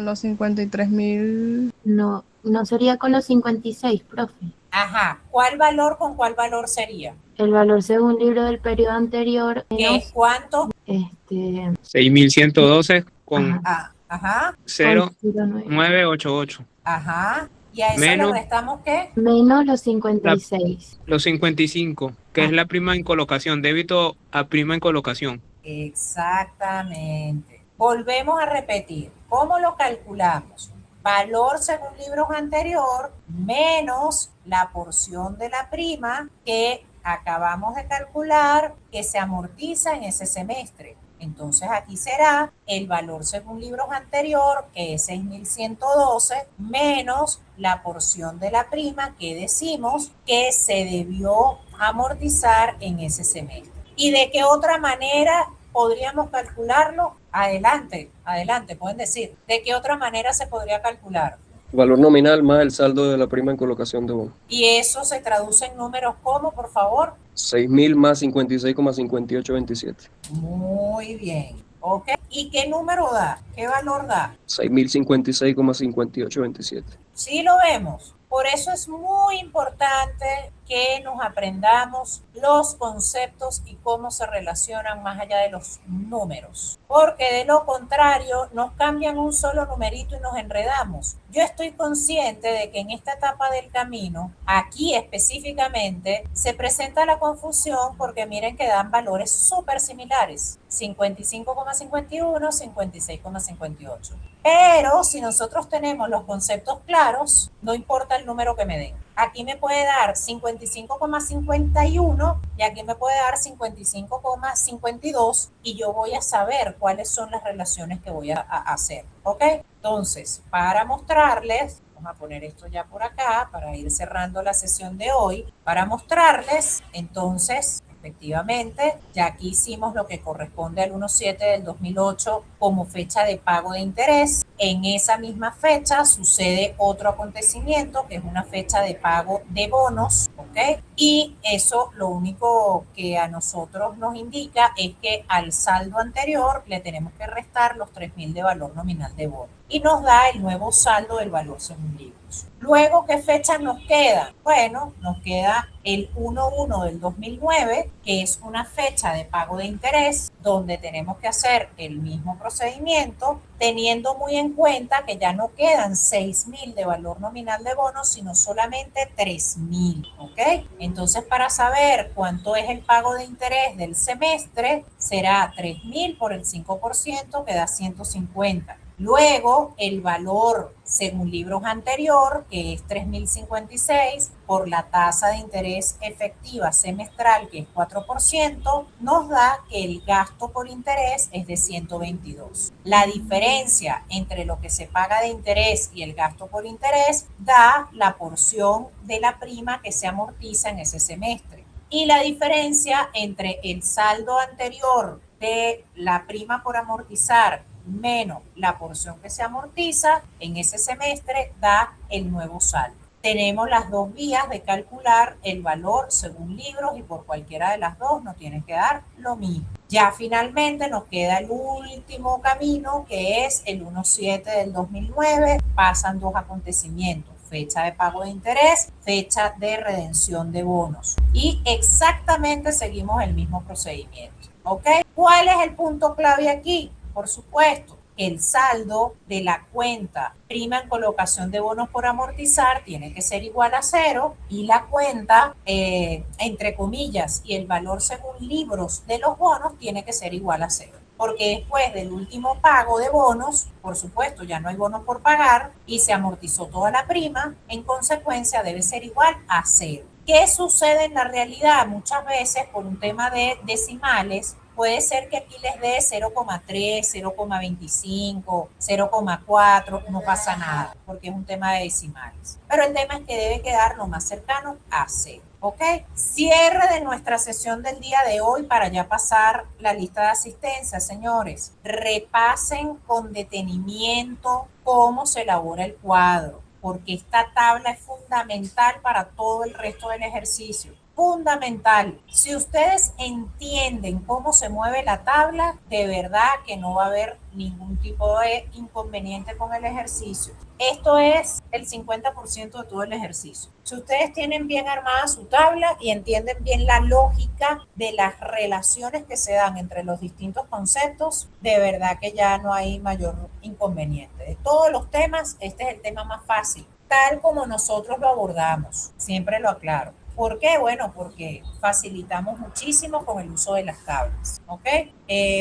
los 53.000. No sería con los 56, profe. Ajá, ¿cuál valor con cuál valor sería? El valor según libro del periodo anterior ¿Qué es menos cuánto? 6.112 con Ajá, Con 09 988 ajá. ¿Y a eso le menos restamos qué? menos los 56. los 55, que es Ah, la prima en colocación, débito a prima en colocación. exactamente. Volvemos a repetir. ¿Cómo lo calculamos? Valor según libros anterior menos la porción de la prima que acabamos de calcular que se amortiza en ese semestre. Entonces aquí será el valor según libros anterior, que es 6.112, menos la porción de la prima que decimos que se debió amortizar en ese semestre. ¿Y de qué otra manera podríamos calcularlo? Adelante, adelante, pueden decir. ¿De qué otra manera se podría calcular? Valor nominal más el saldo de la prima en colocación de bono. Y eso se traduce en números ¿cómo, por favor? 6.000 más 56,5827. Muy bien. ¿Ok? ¿Y qué número da? ¿Qué valor da? 6.056,5827. Sí lo vemos. Por eso es muy importante que nos aprendamos los conceptos y cómo se relacionan más allá de los números. Porque de lo contrario, nos cambian un solo numerito y nos enredamos. Yo estoy consciente de que en esta etapa del camino, aquí específicamente, se presenta la confusión porque miren que dan valores súper similares. 55,51, 56,58. Pero si nosotros tenemos los conceptos claros, no importa el número que me den. Aquí me puede dar 55,51 y aquí me puede dar 55,52 y yo voy a saber cuáles son las relaciones que voy a hacer. ¿Ok? Entonces, para mostrarles, vamos a poner esto ya por acá para ir cerrando la sesión de hoy, para mostrarles, entonces, efectivamente, ya aquí hicimos lo que corresponde al 1/7 del 2008 como fecha de pago de interés. En esa misma fecha sucede otro acontecimiento que es una fecha de pago de bonos, ¿ok? Y eso lo único que a nosotros nos indica es que al saldo anterior le tenemos que restar los 3.000 de valor nominal de bono y nos da el nuevo saldo del valor según libros. Luego, ¿qué fecha nos queda? Bueno, nos queda el 1/1 del 2009, que es una fecha de pago de interés, donde tenemos que hacer el mismo procedimiento, teniendo muy en cuenta que ya no quedan 6.000 de valor nominal de bonos, sino solamente 3.000, ¿ok? Entonces, para saber cuánto es el pago de interés del semestre, será 3.000 por el 5%, que da 150. Luego, el valor según libros anterior, que es 3.056, por la tasa de interés efectiva semestral, que es 4%, nos da que el gasto por interés es de 122. La diferencia entre lo que se paga de interés y el gasto por interés da la porción de la prima que se amortiza en ese semestre. Y la diferencia entre el saldo anterior de la prima por amortizar menos la porción que se amortiza en ese semestre da el nuevo saldo. Tenemos las dos vías de calcular el valor según libros y por cualquiera de las dos nos tienen que dar lo mismo. Ya finalmente nos queda el último camino, que es el 1/7 del 2009. Pasan dos acontecimientos: fecha de pago de interés, fecha de redención de bonos. Y exactamente seguimos el mismo procedimiento. ¿Ok? ¿Cuál es el punto clave aquí? Por supuesto, el saldo de la cuenta prima en colocación de bonos por amortizar tiene que ser igual a 0 y la cuenta, entre comillas, y el valor según libros de los bonos tiene que ser igual a 0. Porque después del último pago de bonos, por supuesto, ya no hay bonos por pagar y se amortizó toda la prima, en consecuencia debe ser igual a 0. ¿Qué sucede en la realidad? Muchas veces por un tema de decimales, puede ser que aquí les dé 0,3, 0,25, 0,4, no pasa nada, porque es un tema de decimales. Pero el tema es que debe quedar lo más cercano a 0. ¿Ok? Cierre de nuestra sesión del día de hoy para ya pasar la lista de asistencia, señores. Repasen con detenimiento cómo se elabora el cuadro, porque esta tabla es fundamental para todo el resto del ejercicio. Fundamental. Si ustedes entienden cómo se mueve la tabla, de verdad que no va a haber ningún tipo de inconveniente con el ejercicio. Esto es el 50% de todo el ejercicio. Si ustedes tienen bien armada su tabla y entienden bien la lógica de las relaciones que se dan entre los distintos conceptos, de verdad que ya no hay mayor inconveniente. De todos los temas, este es el tema más fácil, tal como nosotros lo abordamos. Siempre lo aclaro. ¿Por qué? Bueno, porque facilitamos muchísimo con el uso de las tablas, ¿ok?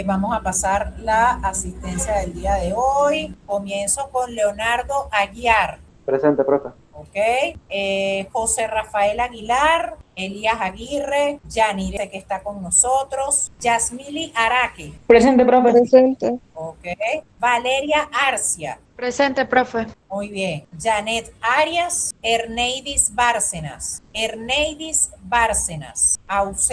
Vamos a pasar la asistencia del día de hoy. Comienzo con Leonardo Aguiar. Presente, profe. Ok. José Rafael Aguilar, Elías Aguirre, Yanire, que está con nosotros, Yasmili Araque. Presente, profe. Presente. Ok. Valeria Arcia. Presente, profe. Muy bien. Janet Arias, Erneidis Bárcenas. Erneidis Bárcenas.